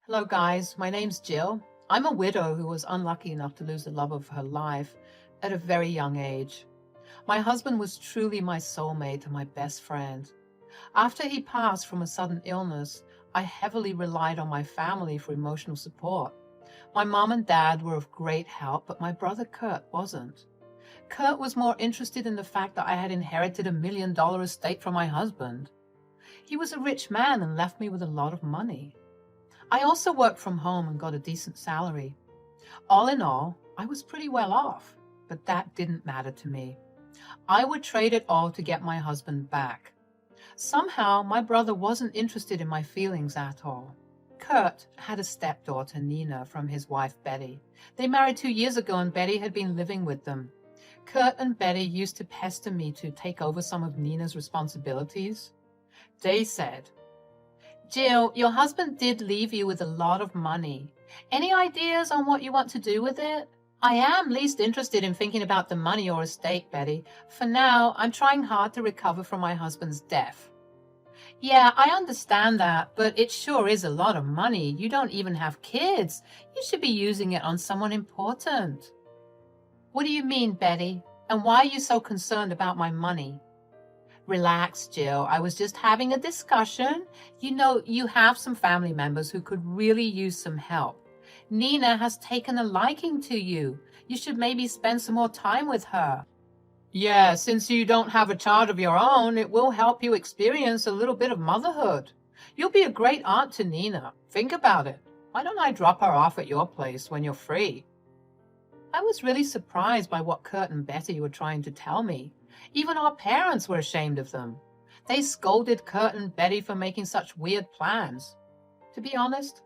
Hello, guys. My name's Jill. I'm a widow who was unlucky enough to lose the love of her life at a very young age. My husband was truly my soulmate and my best friend. After he passed from a sudden illness, I heavily relied on my family for emotional support. My mom and dad were of great help, but my brother Kurt wasn't. Kurt was more interested in the fact that I had inherited $1 million estate from my husband. He was a rich man and left me with a lot of money. I also worked from home and got a decent salary. All in all, I was pretty well off, but that didn't matter to me. I would trade it all to get my husband back. Somehow, my brother wasn't interested in my feelings at all. Kurt had a stepdaughter, Nina, from his wife, Betty. They married 2 years ago, and Betty had been living with them. Kurt and Betty used to pester me to take over some of Nina's responsibilities. They said, "Jill, your husband did leave you with a lot of money. Any ideas on what you want to do with it?" "I am least interested in thinking about the money or estate, Betty. For now, I'm trying hard to recover from my husband's death." "Yeah, I understand that, but it sure is a lot of money. You don't even have kids. You should be using it on someone important." "What do you mean, Betty? And why are you so concerned about my money?" "Relax, Jill. I was just having a discussion. You know, you have some family members who could really use some help. Nina has taken a liking to you. You should maybe spend some more time with her." "Yeah, since you don't have a child of your own, it will help you experience a little bit of motherhood. You'll be a great aunt to Nina. Think about it. Why don't I drop her off at your place when you're free?" I was really surprised by what Kurt and Betty were trying to tell me. Even our parents were ashamed of them. They scolded Kurt and Betty for making such weird plans. To be honest,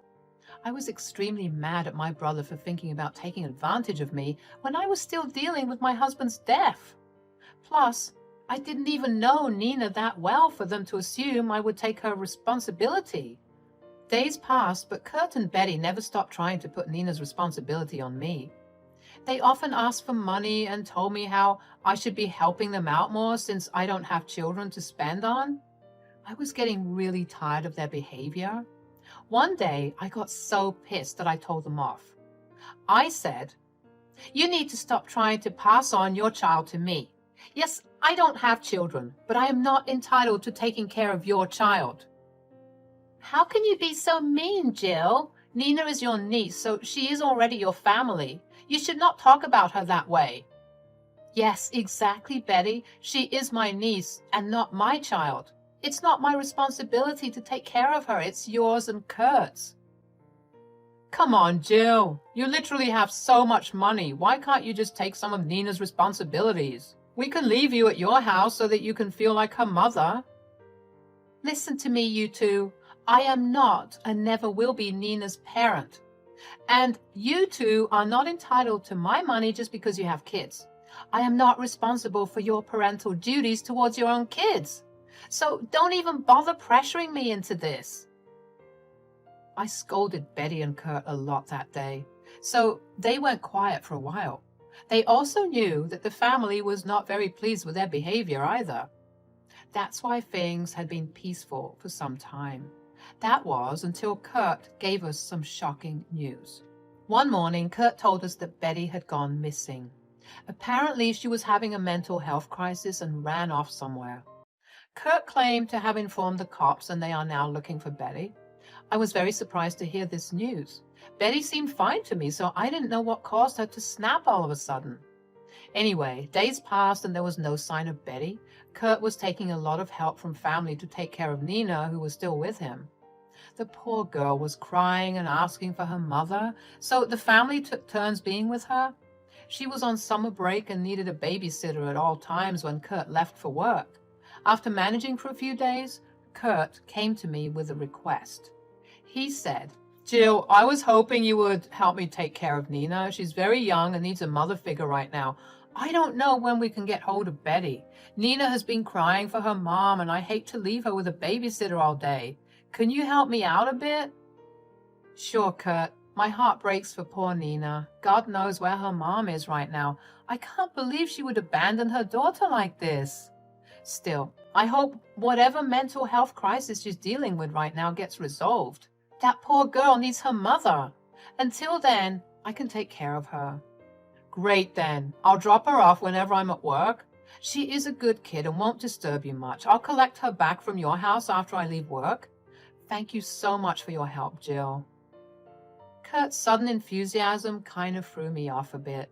I was extremely mad at my brother for thinking about taking advantage of me when I was still dealing with my husband's death. Plus, I didn't even know Nina that well for them to assume I would take her responsibility. Days passed, but Kurt and Betty never stopped trying to put Nina's responsibility on me. They often asked for money and told me how I should be helping them out more since I don't have children to spend on. I was getting really tired of their behavior. One day, I got so pissed that I told them off. I said, "You need to stop trying to pass on your child to me. Yes, I don't have children, but I am not entitled to taking care of your child." "How can you be so mean, Jill? Nina is your niece, so she is already your family. You should not talk about her that way." "Yes, exactly, Betty. She is my niece and not my child. It's not my responsibility to take care of her. It's yours and Kurt's." "Come on, Jill. You literally have so much money. Why can't you just take some of Nina's responsibilities? We can leave you at your house so that you can feel like her mother." "Listen to me, you two. I am not and never will be Nina's parent. And you two are not entitled to my money just because you have kids. I am not responsible for your parental duties towards your own kids. So don't even bother pressuring me into this." I scolded Betty and Kurt a lot that day, so they went quiet for a while. They also knew that the family was not very pleased with their behavior either. That's why things had been peaceful for some time. That was until Kurt gave us some shocking news. One morning, Kurt told us that Betty had gone missing. Apparently, she was having a mental health crisis and ran off somewhere. Kurt claimed to have informed the cops, and they are now looking for Betty. I was very surprised to hear this news. Betty seemed fine to me, so I didn't know what caused her to snap all of a sudden. Anyway, days passed and there was no sign of Betty. Kurt was taking a lot of help from family to take care of Nina, who was still with him. The poor girl was crying and asking for her mother, so the family took turns being with her. She was on summer break and needed a babysitter at all times when Kurt left for work. After managing for a few days, Kurt came to me with a request. He said, "Jill, I was hoping you would help me take care of Nina. She's very young and needs a mother figure right now. I don't know when we can get hold of Betty. Nina has been crying for her mom, and I hate to leave her with a babysitter all day. Can you help me out a bit?" "Sure, Kurt. My heart breaks for poor Nina. God knows where her mom is right now. I can't believe she would abandon her daughter like this. Still, I hope whatever mental health crisis she's dealing with right now gets resolved. That poor girl needs her mother. Until then, I can take care of her. Great then. I'll drop her off whenever I'm at work. She is a good kid and won't disturb you much. I'll collect her back from your house after I leave work. Thank you so much for your help, Jill. Kurt's sudden enthusiasm kind of threw me off a bit.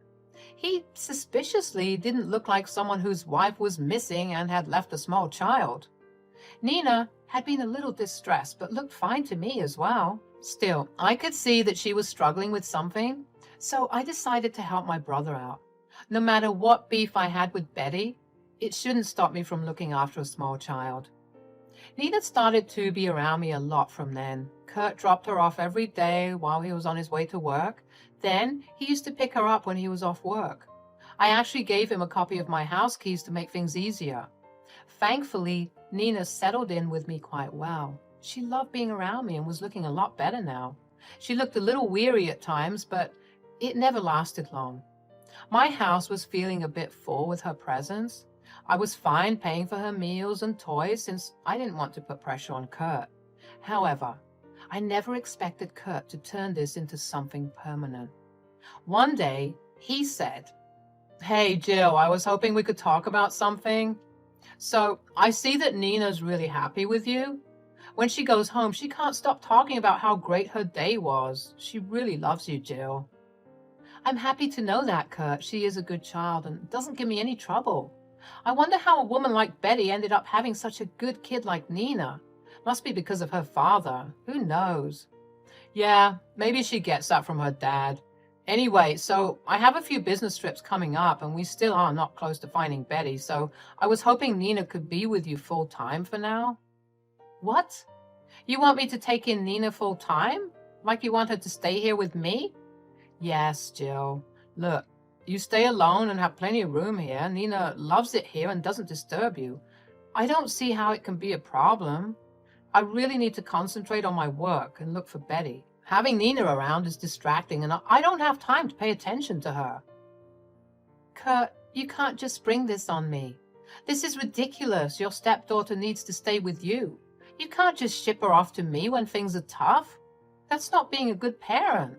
He suspiciously didn't look like someone whose wife was missing and had left a small child. Nina had been a little distressed, but looked fine to me as well. Still, I could see that she was struggling with something, so I decided to help my brother out. No matter what beef I had with Betty, it shouldn't stop me from looking after a small child. Nina started to be around me a lot from then. Kurt dropped her off every day while he was on his way to work. Then he used to pick her up when he was off work. I actually gave him a copy of my house keys to make things easier. Thankfully, Nina settled in with me quite well. She loved being around me and was looking a lot better now. She looked a little weary at times, but it never lasted long. My house was feeling a bit full with her presence. I was fine paying for her meals and toys since I didn't want to put pressure on Kurt. However, I never expected Kurt to turn this into something permanent. One day, he said, "Hey, Jill, I was hoping we could talk about something. So, I see that Nina's really happy with you. When she goes home, she can't stop talking about how great her day was. She really loves you, Jill." I'm happy to know that, Kurt. She is a good child and doesn't give me any trouble. I wonder how a woman like Betty ended up having such a good kid like Nina. Must be because of her father. Who knows? Yeah, maybe she gets that from her dad. Anyway, so I have a few business trips coming up and we still are not close to finding Betty, so I was hoping Nina could be with you full time for now. What? You want me to take in Nina full time? Like you want her to stay here with me? Yes, Jill. Look, you stay alone and have plenty of room here. Nina loves it here and doesn't disturb you. I don't see how it can be a problem. I really need to concentrate on my work and look for Betty. Having Nina around is distracting and I don't have time to pay attention to her. Kurt, you can't just spring this on me. This is ridiculous. Your stepdaughter needs to stay with you. You can't just ship her off to me when things are tough. That's not being a good parent.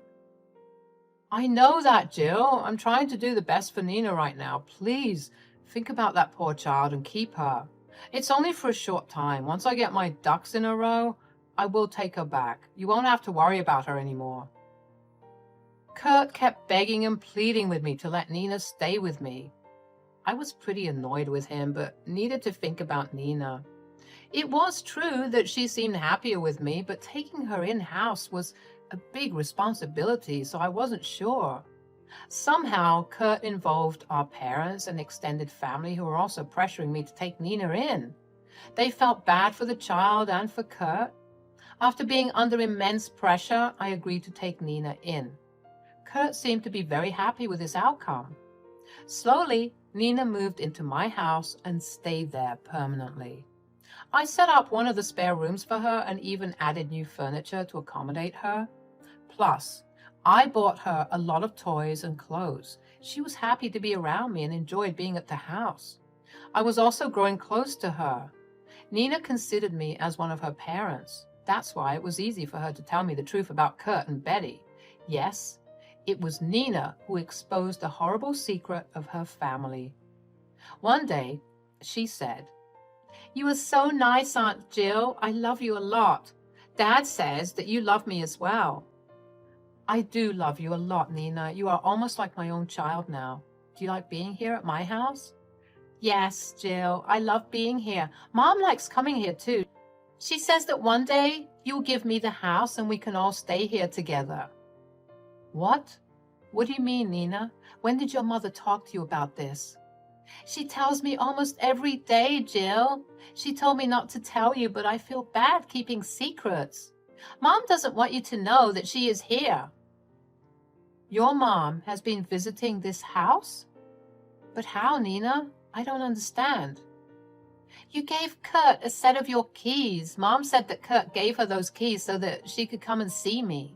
I know that, Jill. I'm trying to do the best for Nina right now. Please, think about that poor child and keep her. It's only for a short time. Once I get my ducks in a row, I will take her back. You won't have to worry about her anymore. Kurt kept begging and pleading with me to let Nina stay with me. I was pretty annoyed with him, but needed to think about Nina. It was true that she seemed happier with me, but taking her in-house was a big responsibility, so I wasn't sure. Somehow, Kurt involved our parents and extended family who were also pressuring me to take Nina in. They felt bad for the child and for Kurt. After being under immense pressure, I agreed to take Nina in. Kurt seemed to be very happy with this outcome. Slowly, Nina moved into my house and stayed there permanently. I set up one of the spare rooms for her and even added new furniture to accommodate her. Plus, I bought her a lot of toys and clothes. She was happy to be around me and enjoyed being at the house. I was also growing close to her. Nina considered me as one of her parents. That's why it was easy for her to tell me the truth about Kurt and Betty. Yes, it was Nina who exposed the horrible secret of her family. One day, she said, "You are so nice, Aunt Jill. I love you a lot. Dad says that you love me as well." I do love you a lot, Nina. You are almost like my own child now. Do you like being here at my house? Yes, Jill. I love being here. Mom likes coming here too. She says that one day you'll give me the house and we can all stay here together. What? What do you mean, Nina? When did your mother talk to you about this? She tells me almost every day, Jill. She told me not to tell you, but I feel bad keeping secrets. Mom doesn't want you to know that she is here. Your mom has been visiting this house? But how, Nina? I don't understand. You gave Kurt a set of your keys. Mom said that Kurt gave her those keys so that she could come and see me.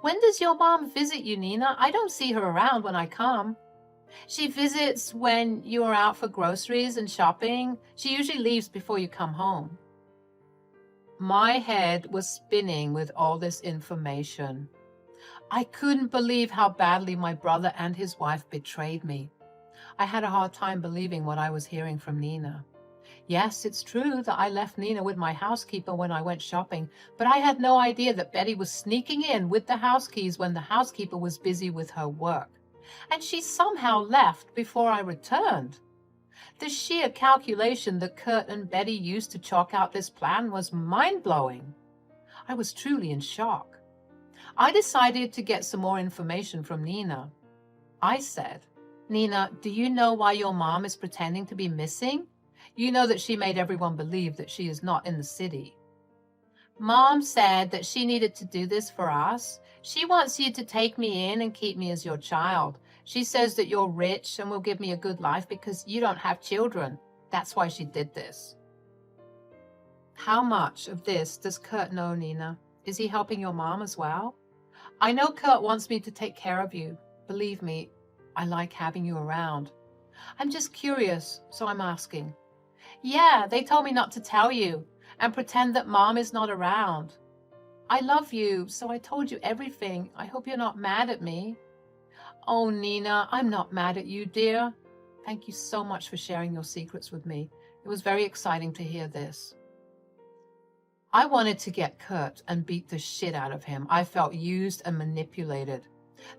When does your mom visit you, Nina? I don't see her around when I come. She visits when you are out for groceries and shopping. She usually leaves before you come home. My head was spinning with all this information. I couldn't believe how badly my brother and his wife betrayed me. I had a hard time believing what I was hearing from Nina. Yes, it's true that I left Nina with my housekeeper when I went shopping, but I had no idea that Betty was sneaking in with the house keys when the housekeeper was busy with her work. And she somehow left before I returned. The sheer calculation that Kurt and Betty used to chalk out this plan was mind-blowing. I was truly in shock. I decided to get some more information from Nina. I said, "Nina, do you know why your mom is pretending to be missing? You know that she made everyone believe that she is not in the city." "Mom said that she needed to do this for us. She wants you to take me in and keep me as your child. She says that you're rich and will give me a good life because you don't have children. That's why she did this." How much of this does Kurt know, Nina? Is he helping your mom as well? I know Kurt wants me to take care of you. Believe me, I like having you around. I'm just curious, so I'm asking. Yeah, they told me not to tell you and pretend that Mom is not around. I love you, so I told you everything. I hope you're not mad at me. Oh, Nina, I'm not mad at you, dear. Thank you so much for sharing your secrets with me. It was very exciting to hear this. I wanted to get Kurt and beat the shit out of him. I felt used and manipulated.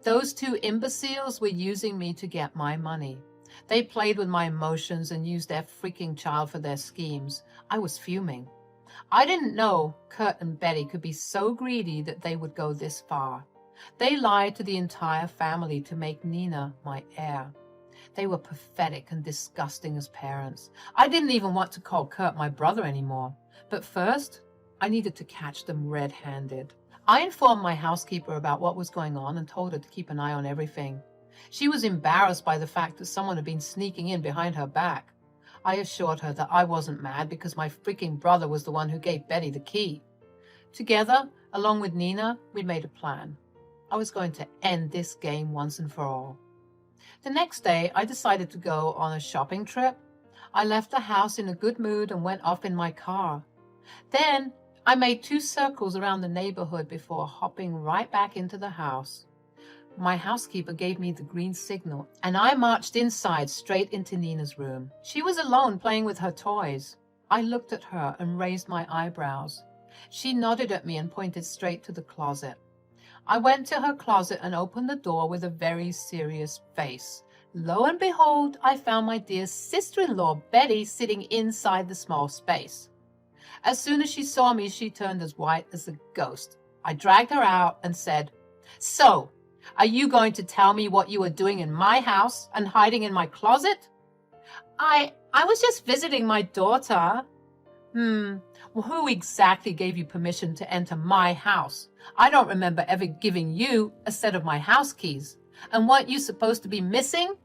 Those two imbeciles were using me to get my money. They played with my emotions and used their freaking child for their schemes. I was fuming. I didn't know Kurt and Betty could be so greedy that they would go this far. They lied to the entire family to make Nina my heir. They were pathetic and disgusting as parents. I didn't even want to call Kurt my brother anymore. But first, I needed to catch them red-handed. I informed my housekeeper about what was going on and told her to keep an eye on everything. She was embarrassed by the fact that someone had been sneaking in behind her back. I assured her that I wasn't mad because my freaking brother was the one who gave Betty the key. Together, along with Nina, we made a plan. I was going to end this game once and for all. The next day, I decided to go on a shopping trip. I left the house in a good mood and went off in my car. Then, I made 2 circles around the neighborhood before hopping right back into the house. My housekeeper gave me the green signal, and I marched inside straight into Nina's room. She was alone playing with her toys. I looked at her and raised my eyebrows. She nodded at me and pointed straight to the closet. I went to her closet and opened the door with a very serious face. Lo and behold, I found my dear sister-in-law, Betty, sitting inside the small space. As soon as she saw me, she turned as white as a ghost. I dragged her out and said, "So, are you going to tell me what you were doing in my house and hiding in my closet?" I was just visiting my daughter." Well, who exactly gave you permission to enter my house? I don't remember ever giving you a set of my house keys. And weren't you supposed to be missing?"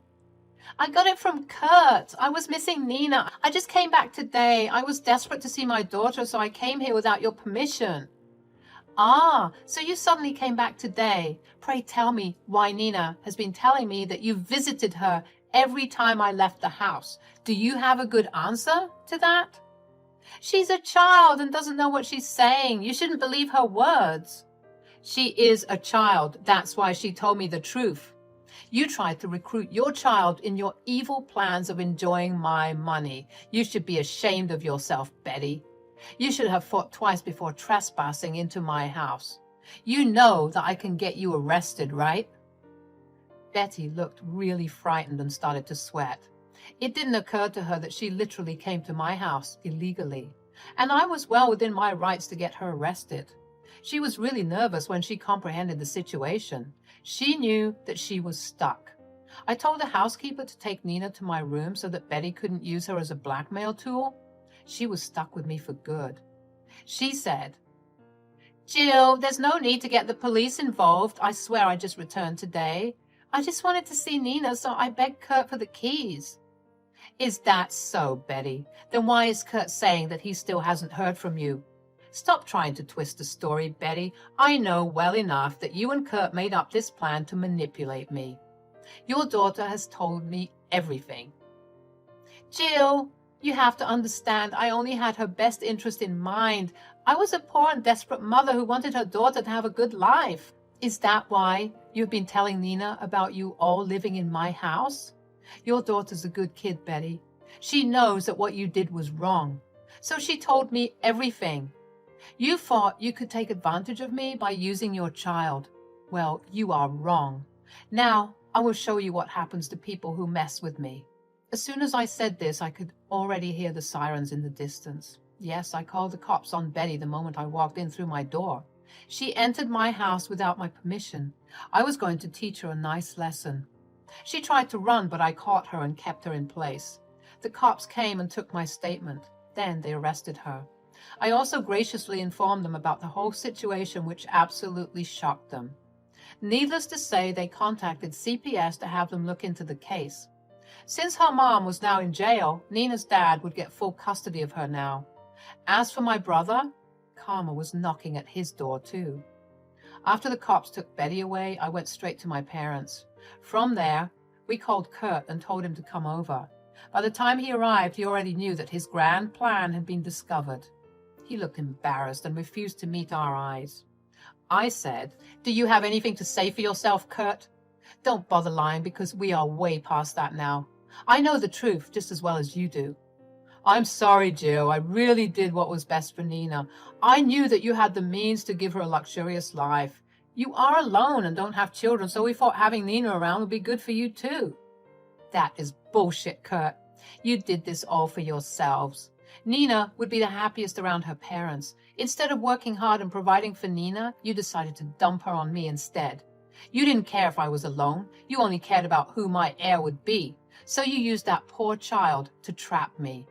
"I got it from Kurt. I was missing Nina. I just came back today. I was desperate to see my daughter, so I came here without your permission." "Ah, so you suddenly came back today. Pray tell me why Nina has been telling me that you visited her every time I left the house. Do you have a good answer to that?" "She's a child and doesn't know what she's saying. You shouldn't believe her words." "She is a child. That's why she told me the truth. You tried to recruit your child in your evil plans of enjoying my money. You should be ashamed of yourself, Betty. You should have thought twice before trespassing into my house. You know that I can get you arrested, right?" Betty looked really frightened and started to sweat. It didn't occur to her that she literally came to my house illegally, and I was well within my rights to get her arrested. She was really nervous when she comprehended the situation. She knew that she was stuck. I told the housekeeper to take Nina to my room so that Betty couldn't use her as a blackmail tool. She was stuck with me for good. She said, "Jill, there's no need to get the police involved. I swear I just returned today. I just wanted to see Nina, so I begged Kurt for the keys." "Is that so, Betty? Then why is Kurt saying that he still hasn't heard from you? Stop trying to twist the story, Betty. I know well enough that you and Kurt made up this plan to manipulate me. Your daughter has told me everything." "Jill, you have to understand, I only had her best interest in mind. I was a poor and desperate mother who wanted her daughter to have a good life. Is that why you've been telling Nina about you all living in my house? Your daughter's a good kid, Betty. She knows that what you did was wrong. So she told me everything. You thought you could take advantage of me by using your child. Well, you are wrong. Now, I will show you what happens to people who mess with me. As soon as I said this, I could already hear the sirens in the distance. Yes, I called the cops on Betty the moment I walked in through my door. She entered my house without my permission. I was going to teach her a nice lesson. She tried to run, but I caught her and kept her in place. The cops came and took my statement. Then they arrested her. I also graciously informed them about the whole situation, which absolutely shocked them. Needless to say, they contacted CPS to have them look into the case. Since her mom was now in jail, Nina's dad would get full custody of her now. As for my brother, karma was knocking at his door too. After the cops took Betty away, I went straight to my parents. From there, we called Kurt and told him to come over. By the time he arrived, he already knew that his grand plan had been discovered. He looked embarrassed and refused to meet our eyes. I said, "Do you have anything to say for yourself, Kurt? Don't bother lying, because we are way past that now. I know the truth just as well as you do." "I'm sorry, Jill. I really did what was best for Nina. I knew that you had the means to give her a luxurious life. You are alone and don't have children, so we thought having Nina around would be good for you too." "That is bullshit, Kurt. You did this all for yourselves. Nina would be the happiest around her parents. Instead of working hard and providing for Nina, you decided to dump her on me instead. You didn't care if I was alone. You only cared about who my heir would be. So you used that poor child to trap me."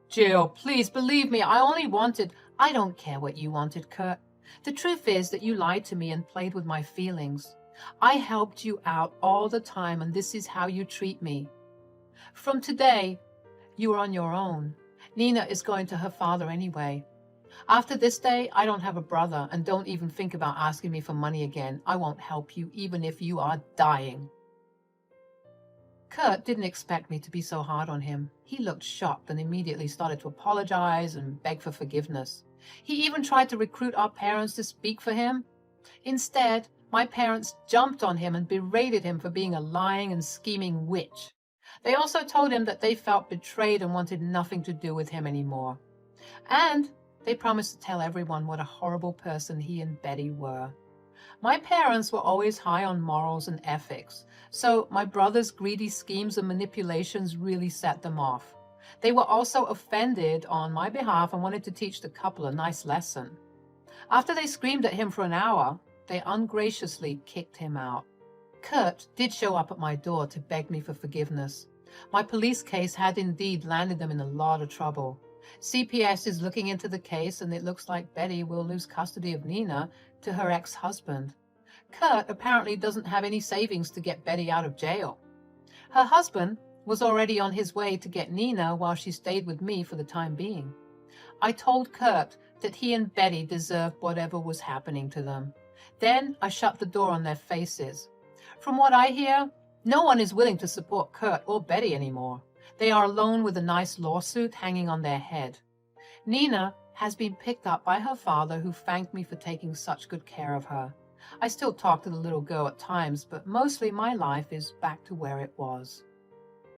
"Jill, please believe me. I don't care what you wanted, Kurt. The truth is that you lied to me and played with my feelings. I helped you out all the time, and this is how you treat me. From today, you are on your own. Nina is going to her father anyway. After this day, I don't have a brother, and don't even think about asking me for money again. I won't help you, even if you are dying." Kurt didn't expect me to be so hard on him. He looked shocked and immediately started to apologize and beg for forgiveness. He even tried to recruit our parents to speak for him. Instead, my parents jumped on him and berated him for being a lying and scheming witch. They also told him that they felt betrayed and wanted nothing to do with him anymore. And they promised to tell everyone what a horrible person he and Betty were. My parents were always high on morals and ethics, so my brother's greedy schemes and manipulations really set them off. They were also offended on my behalf and wanted to teach the couple a nice lesson. After they screamed at him for an hour, they ungraciously kicked him out. Kurt did show up at my door to beg me for forgiveness. My police case had indeed landed them in a lot of trouble. CPS is looking into the case, and it looks like Betty will lose custody of Nina to her ex-husband. Kurt apparently doesn't have any savings to get Betty out of jail. Her husband was already on his way to get Nina while she stayed with me for the time being. I told Kurt that he and Betty deserved whatever was happening to them. Then I shut the door on their faces. From what I hear, no one is willing to support Kurt or Betty anymore. They are alone with a nice lawsuit hanging on their head. Nina has been picked up by her father, who thanked me for taking such good care of her. I still talk to the little girl at times, but mostly my life is back to where it was.